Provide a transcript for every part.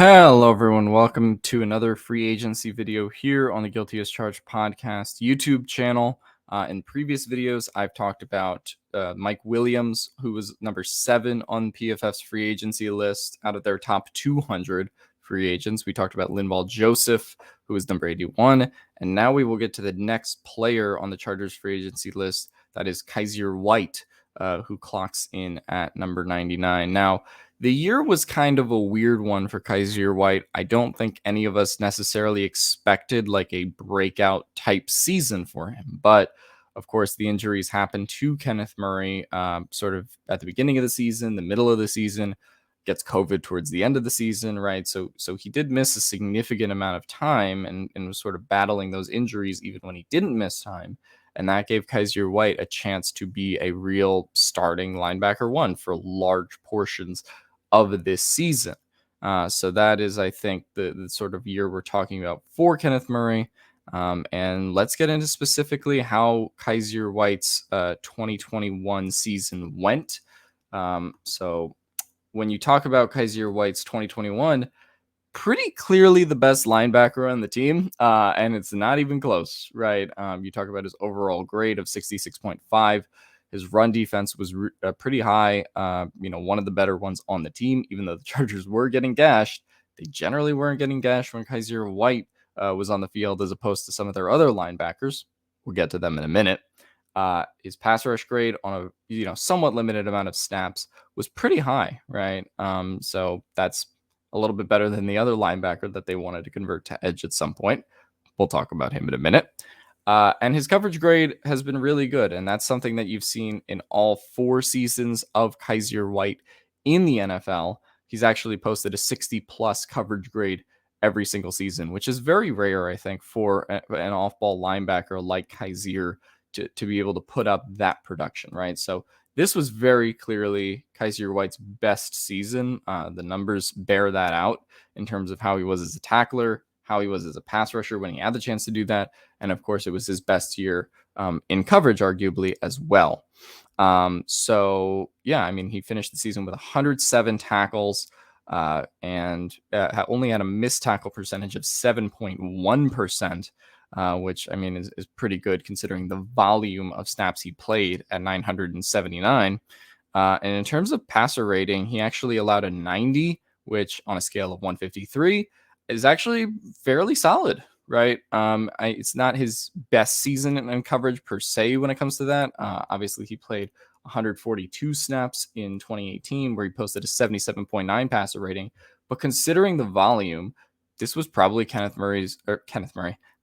Hello, everyone. Welcome to another free agency video here on the Guilty as Charged podcast YouTube channel. In previous videos, I've talked about Mike Williams, who was number 7 on PFF's free agency list out of their top 200 free agents. We talked about Linval Joseph, who was number 81. And now we will get to the next player on the Chargers free agency list. That is Kyzir White, who clocks in at number 99. Now, the year was kind of a weird one for Kyzir White. I don't think any of us necessarily expected like a breakout type season for him. But of course, the injuries happened to Kenneth Murray sort of at the beginning of the season, the middle of the season, gets COVID towards the end of the season, right? So he did miss a significant amount of time and was sort of battling those injuries even when he didn't miss time. And that gave Kyzir White a chance to be a real starting linebacker one for large portions of this season. So that is, I think, the sort of year we're talking about for Kenneth Murray. And let's get into specifically how Kyzir White's 2021 season went. So when you talk about Kyzir White's 2021, pretty clearly the best linebacker on the team, and it's not even close, right? You talk about his overall grade of 66.5. His run defense was pretty high, one of the better ones on the team. Even though the Chargers were getting gashed, they generally weren't getting gashed when Kyzir White was on the field, as opposed to some of their other linebackers. We'll get to them in a minute. His pass rush grade on a somewhat limited amount of snaps was pretty high, right? So that's a little bit better than the other linebacker that they wanted to convert to edge at some point. We'll talk about him in a minute. And his coverage grade has been really good. And that's something that you've seen in all 4 seasons of Kyzir White in the NFL. He's actually posted a 60-plus coverage grade every single season, which is very rare, I think, for an off-ball linebacker like Kyzir to be able to put up that production, right? So this was very clearly Kyzir White's best season. The numbers bear that out in terms of how he was as a tackler, how he was as a pass rusher when he had the chance to do that. And of course, it was his best year in coverage, arguably, as well. So yeah, I mean, he finished the season with 107 tackles and only had a missed tackle percentage of 7.1%. Which, I mean, is pretty good considering the volume of snaps he played at 979. And in terms of passer rating, he actually allowed a 90, which on a scale of 153 is actually fairly solid, right? It's not his best season in coverage per se when it comes to that. Obviously, he played 142 snaps in 2018, where he posted a 77.9 passer rating. But considering the volume, this was probably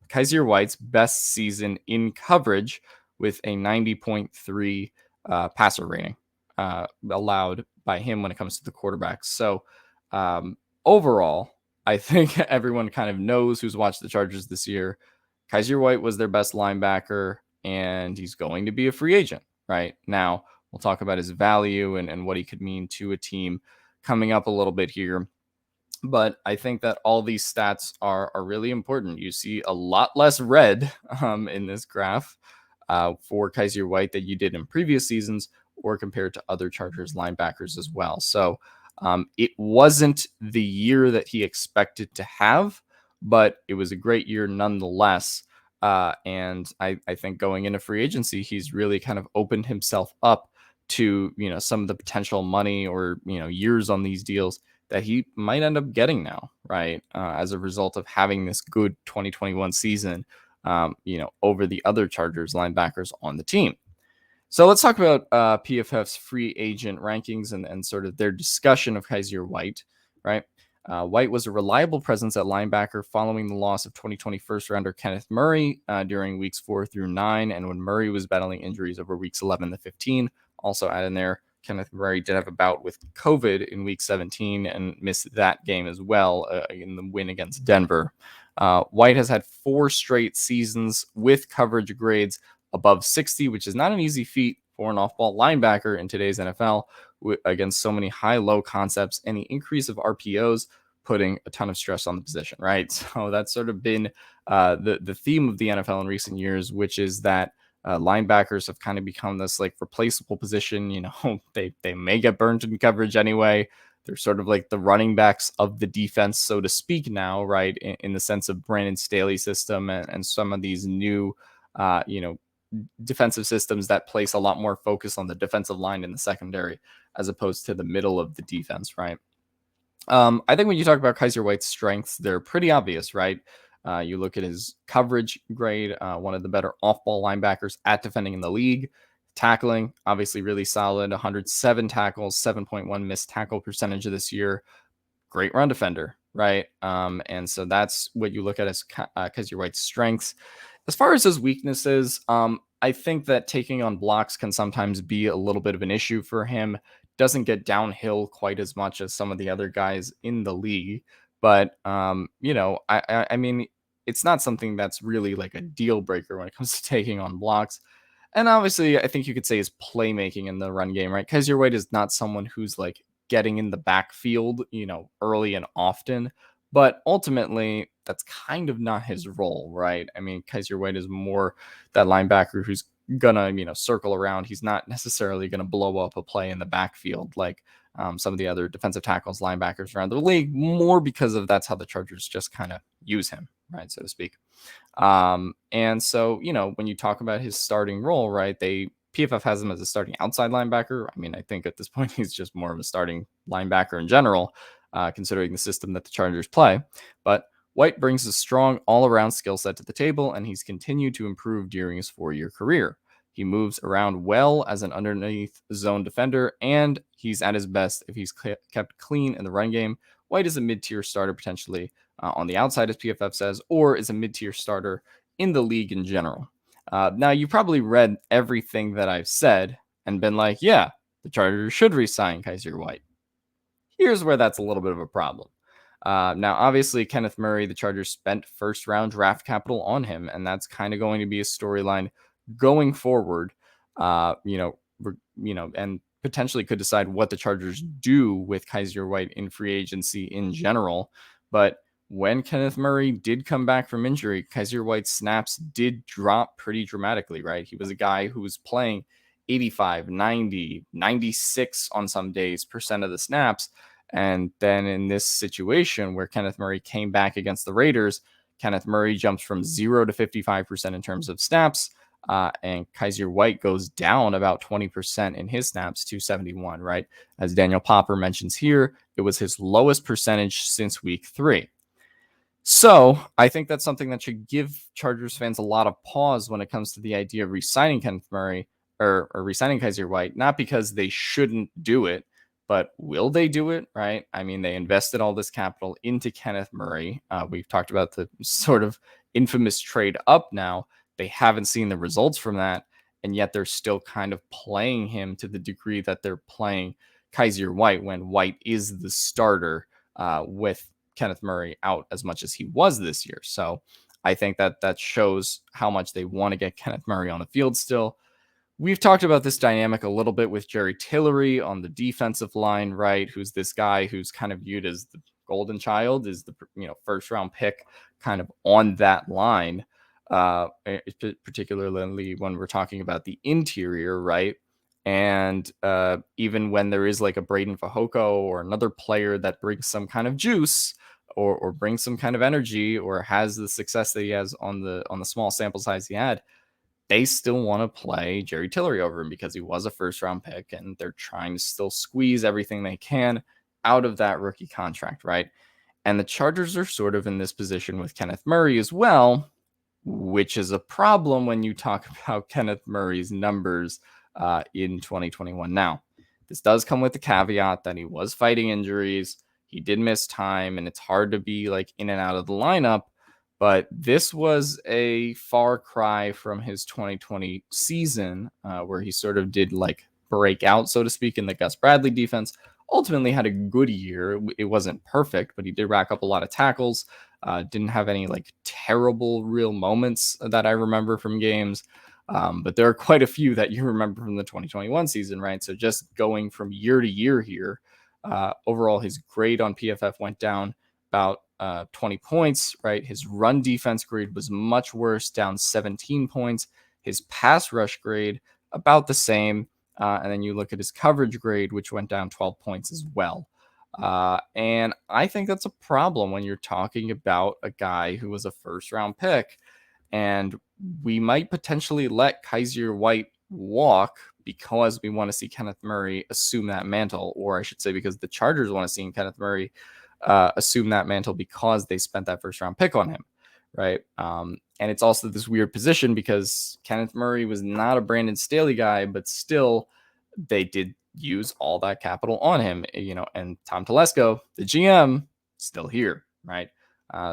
Kyzir White's best season in coverage with a 90.3 passer rating allowed by him when it comes to the quarterbacks. So overall, I think everyone kind of knows who's watched the Chargers this year. Kyzir White was their best linebacker, and he's going to be a free agent right now. We'll talk about his value and what he could mean to a team coming up a little bit here. But I think that all these stats are really important. You see a lot less red in this graph for Kyzir White than you did in previous seasons or compared to other Chargers linebackers as well. So it wasn't the year that he expected to have, but it was a great year nonetheless. And I think going into free agency, he's really kind of opened himself up to, some of the potential money or, years on these deals that he might end up getting now, right? As a result of having this good 2021 season, over the other Chargers linebackers on the team. So let's talk about PFF's free agent rankings and sort of their discussion of Kyzir White, right? White was a reliable presence at linebacker following the loss of 2020 first-rounder Kenneth Murray during weeks 4 through 9, and when Murray was battling injuries over weeks 11 to 15. Also add in there, Kenneth Murray did have a bout with COVID in week 17 and missed that game as well in the win against Denver. White has had 4 straight seasons with coverage grades above 60, which is not an easy feat for an off-ball linebacker in today's NFL against so many high-low concepts and the increase of RPOs putting a ton of stress on the position, right? So that's sort of been the theme of the NFL in recent years, which is that linebackers have kind of become this like replaceable position. They may get burned in coverage anyway. They're sort of like the running backs of the defense, so to speak, now, right? In the sense of Brandon Staley's system and some of these new, defensive systems that place a lot more focus on the defensive line in the secondary as opposed to the middle of the defense, right? I think when you talk about Kyzir White's strengths, they're pretty obvious, right? You look at his coverage grade, one of the better off-ball linebackers at defending in the league. Tackling, obviously really solid, 107 tackles, 7.1 missed tackle percentage of this year. Great run defender, right? And so that's what you look at as Kyzir White's strengths. As far as his weaknesses, I think that taking on blocks can sometimes be a little bit of an issue for him. Doesn't get downhill quite as much as some of the other guys in the league, but I mean, it's not something that's really like a deal breaker when it comes to taking on blocks. And obviously, I think you could say his playmaking in the run game, right? Kyzir White is not someone who's like getting in the backfield, early and often. But ultimately, that's kind of not his role, right? I mean, Kyzir White is more that linebacker who's gonna, circle around. He's not necessarily gonna blow up a play in the backfield like some of the other defensive tackles, linebackers around the league, more because of that's how the Chargers just kind of use him, right, so to speak. And so, when you talk about his starting role, right, PFF has him as a starting outside linebacker. I mean, I think at this point he's just more of a starting linebacker in general, considering the system that the Chargers play. But White brings a strong all-around skill set to the table, and he's continued to improve during his 4-year career. He moves around well as an underneath zone defender, and he's at his best if he's kept clean in the run game. White is a mid-tier starter potentially on the outside, as PFF says, or is a mid-tier starter in the league in general. Now, you probably read everything that I've said and been like, yeah, the Chargers should re-sign Kyzir White. Here's where that's a little bit of a problem. Now, obviously, Kenneth Murray, the Chargers spent first-round draft capital on him, and that's kind of going to be a storyline going forward. And potentially could decide what the Chargers do with Kyzir White in free agency in general. But when Kenneth Murray did come back from injury, Kyzir White's snaps did drop pretty dramatically, right? He was a guy who was playing 85, 90, 96 on some days percent of the snaps. And then in this situation where Kenneth Murray came back against the Raiders, Kenneth Murray jumps from 0 to 55% in terms of snaps. And Kyzir White goes down about 20% in his snaps to 71, right? As Daniel Popper mentions here, it was his lowest percentage since week 3. So I think that's something that should give Chargers fans a lot of pause when it comes to the idea of re-signing Kenneth Murray or re-signing Kyzir White, not because they shouldn't do it, but will they do it, right? I mean, they invested all this capital into Kenneth Murray. We've talked about the sort of infamous trade up now. They haven't seen the results from that, and yet they're still kind of playing him to the degree that they're playing Kyzir White when White is the starter with Kenneth Murray out as much as he was this year. So I think that shows how much they want to get Kenneth Murray on the field still. We've talked about this dynamic a little bit with Jerry Tillery on the defensive line, right? Who's this guy who's kind of viewed as the golden child, is the first round pick kind of on that line, particularly when we're talking about the interior, right? And even when there is like a Braden Fajoko or another player that brings some kind of juice or brings some kind of energy or has the success that he has on the small sample size he had, they still want to play Jerry Tillery over him because he was a first round pick and they're trying to still squeeze everything they can out of that rookie contract, right? And the Chargers are sort of in this position with Kenneth Murray as well, which is a problem when you talk about Kenneth Murray's numbers in 2021. Now, this does come with the caveat that he was fighting injuries. He did miss time, and it's hard to be like in and out of the lineup. But this was a far cry from his 2020 season, where he sort of did like break out, so to speak, in the Gus Bradley defense. Ultimately had a good year. It wasn't perfect, but he did rack up a lot of tackles. Didn't have any like terrible real moments that I remember from games. But there are quite a few that you remember from the 2021 season, right? So just going from year to year here, overall, his grade on PFF went down about 20 points, right? His run defense grade was much worse, down 17 points. His pass rush grade, about the same. And then you look at his coverage grade, which went down 12 points as well. And I think that's a problem when you're talking about a guy who was a first-round pick. And we might potentially let Kyzir White walk because we want to see Kenneth Murray assume that mantle, or I should say, because the Chargers want to see Kenneth Murray assume that mantle because they spent that first round pick on him, right? And it's also this weird position because Kenneth Murray was not a Brandon Staley guy, but still they did use all that capital on him, and Tom Telesco, the GM, still here, right?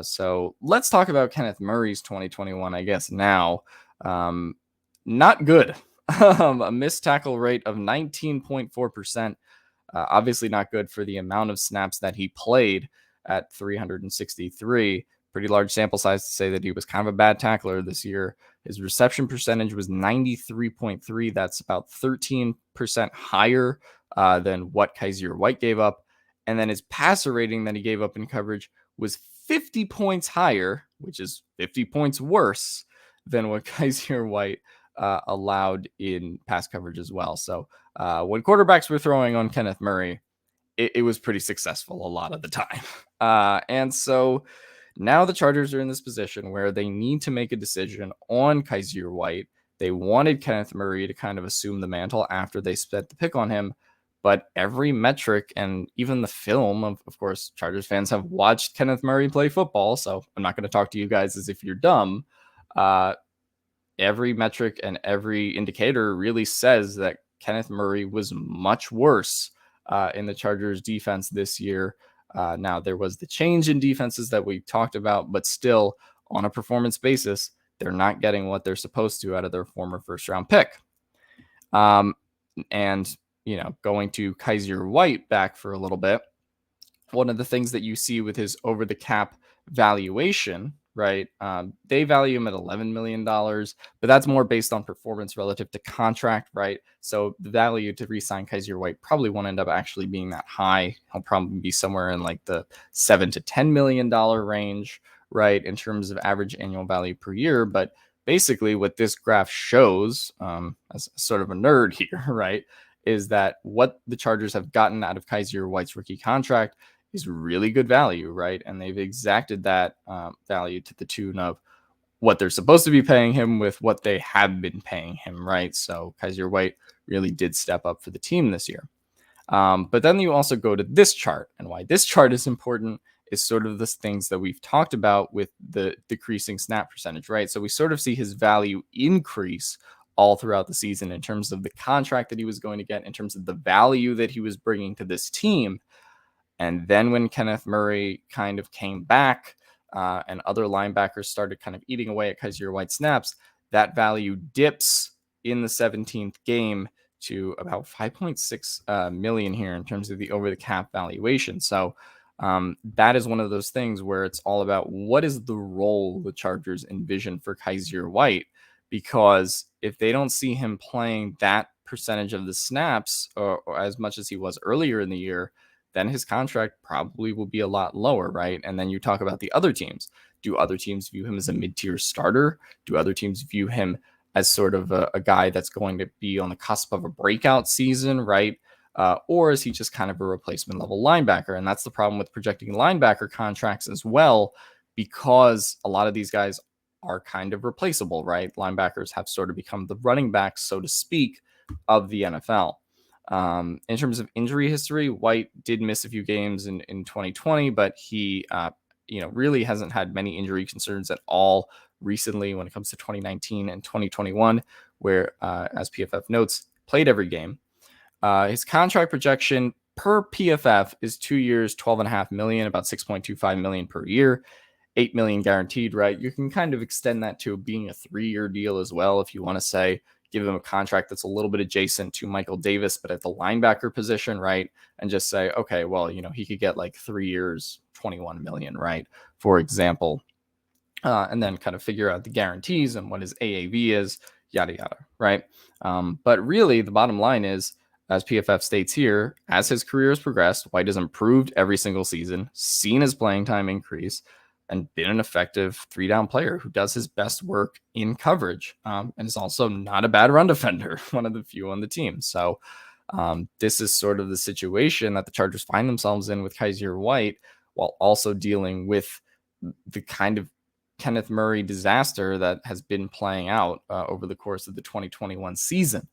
So let's talk about Kenneth Murray's 2021, I guess, now. Not good. A missed tackle rate of 19.4%. Obviously not good for the amount of snaps that he played at 363. Pretty large sample size to say that he was kind of a bad tackler this year. His reception percentage was 93.3. That's about 13% higher than what Kyzir White gave up. And then his passer rating that he gave up in coverage was 50 points higher, which is 50 points worse than what Kyzir White allowed in pass coverage as well. So when quarterbacks were throwing on Kenneth Murray, it was pretty successful a lot of the time. And so now the Chargers are in this position where they need to make a decision on Kyzir White. They wanted Kenneth Murray to kind of assume the mantle after they spent the pick on him. But every metric and even the film, of course, Chargers fans have watched Kenneth Murray play football. So I'm not going to talk to you guys as if you're dumb. Every metric and every indicator really says that Kenneth Murray was much worse in the Chargers defense this year. Now, there was the change in defenses that we talked about, but still, on a performance basis, they're not getting what they're supposed to out of their former first-round pick. And, going to Kyzir White back for a little bit, one of the things that you see with his over-the-cap valuation, right? They value him at $11 million, but that's more based on performance relative to contract, right? So the value to re-sign Kyzir White probably won't end up actually being that high. He'll probably be somewhere in like the $7 to $10 million range, right? In terms of average annual value per year. But basically what this graph shows, as sort of a nerd here, right, is that what the Chargers have gotten out of Kyzir White's rookie contract is really good value, right? And they've exacted that value to the tune of what they're supposed to be paying him with what they have been paying him, right? So Kyzir White really did step up for the team this year. But then you also go to this chart, and why this chart is important is sort of the things that we've talked about with the decreasing snap percentage, right? So we sort of see his value increase all throughout the season in terms of the contract that he was going to get, in terms of the value that he was bringing to this team. And then when Kenneth Murray kind of came back and other linebackers started kind of eating away at Kyzir White snaps, that value dips in the 17th game to about 5.6 million here in terms of the over the cap valuation. So that is one of those things where it's all about what is the role the Chargers envision for Kyzir White, because if they don't see him playing that percentage of the snaps or as much as he was earlier in the year, then his contract probably will be a lot lower, right? And then you talk about the other teams. Do other teams view him as a mid-tier starter? Do other teams view him as sort of a guy that's going to be on the cusp of a breakout season, right? Or is he just kind of a replacement level linebacker? And that's the problem with projecting linebacker contracts as well, because a lot of these guys are kind of replaceable, right? Linebackers have sort of become the running backs, so to speak, of the NFL. In terms of injury history, White did miss a few games in 2020, but he, really hasn't had many injury concerns at all recently when it comes to 2019 and 2021, where, as PFF notes, played every game. His contract projection per PFF is 2 years, $12.5 million, about $6.25 million per year, $8 million guaranteed, right? You can kind of extend that to being a 3-year deal as well if you want to say, give him a contract that's a little bit adjacent to Michael Davis, but at the linebacker position, right? And just say, okay, well, he could get like 3 years, 21 million, right? For example, and then kind of figure out the guarantees and what his AAV is, yada, yada, right? But really the bottom line is, as PFF states here, as his career has progressed, White has improved every single season, seen his playing time increase, and been an effective 3-down player who does his best work in coverage, and is also not a bad run defender, one of the few on the team. So This is sort of the situation that the Chargers find themselves in with Kyzir White, while also dealing with the kind of Kenneth Murray disaster that has been playing out over the course of the 2021 season.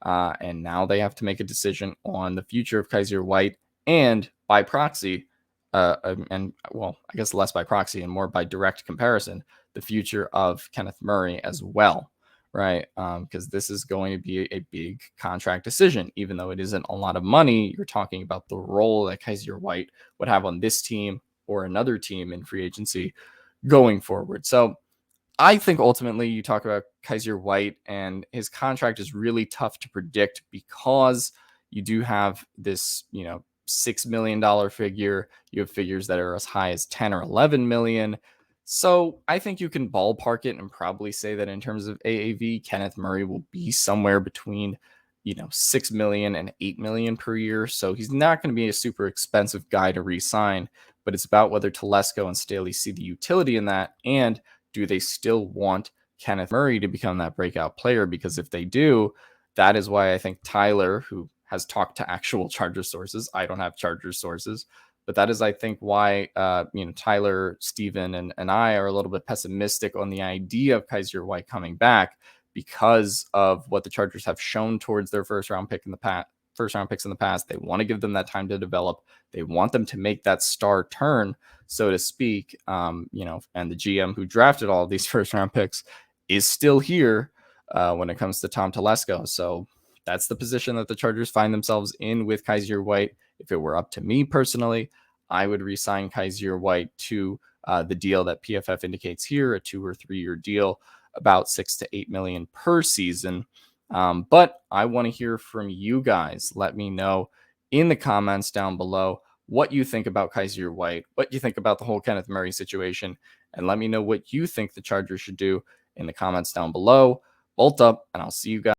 And now they have to make a decision on the future of Kyzir White and by proxy, and well, I guess less by proxy and more by direct comparison, the future of Kenneth Murray as well, right? Because this is going to be a big contract decision, even though it isn't a lot of money. You're talking about the role that Kyzir White would have on this team or another team in free agency going forward. So I think ultimately you talk about Kyzir White and his contract is really tough to predict because you do have this, $6 million figure. You have figures that are as high as 10 or 11 million. So I think you can ballpark it and probably say that in terms of AAV, Kenneth Murray will be somewhere between, 6 million and 8 million per year. So he's not going to be a super expensive guy to re-sign, but it's about whether Telesco and Staley see the utility in that. And do they still want Kenneth Murray to become that breakout player? Because if they do, that is why I think Tyler, who has talked to actual Chargers sources, I don't have Chargers sources, but that is, I think, why Tyler, Steven, and I are a little bit pessimistic on the idea of Kyzir White coming back because of what the Chargers have shown towards their first round picks in the past. They want to give them that time to develop. They want them to make that star turn, so to speak. And the GM who drafted all of these first round picks is still here when it comes to Tom Telesco. So that's the position that the Chargers find themselves in with Kyzir White. If it were up to me personally, I would re-sign Kyzir White to the deal that PFF indicates here, a 2 or 3 year deal, about 6 to 8 million per season. But I want to hear from you guys. Let me know in the comments down below what you think about Kyzir White, what you think about the whole Kenneth Murray situation, and let me know what you think the Chargers should do in the comments down below. Bolt up, and I'll see you guys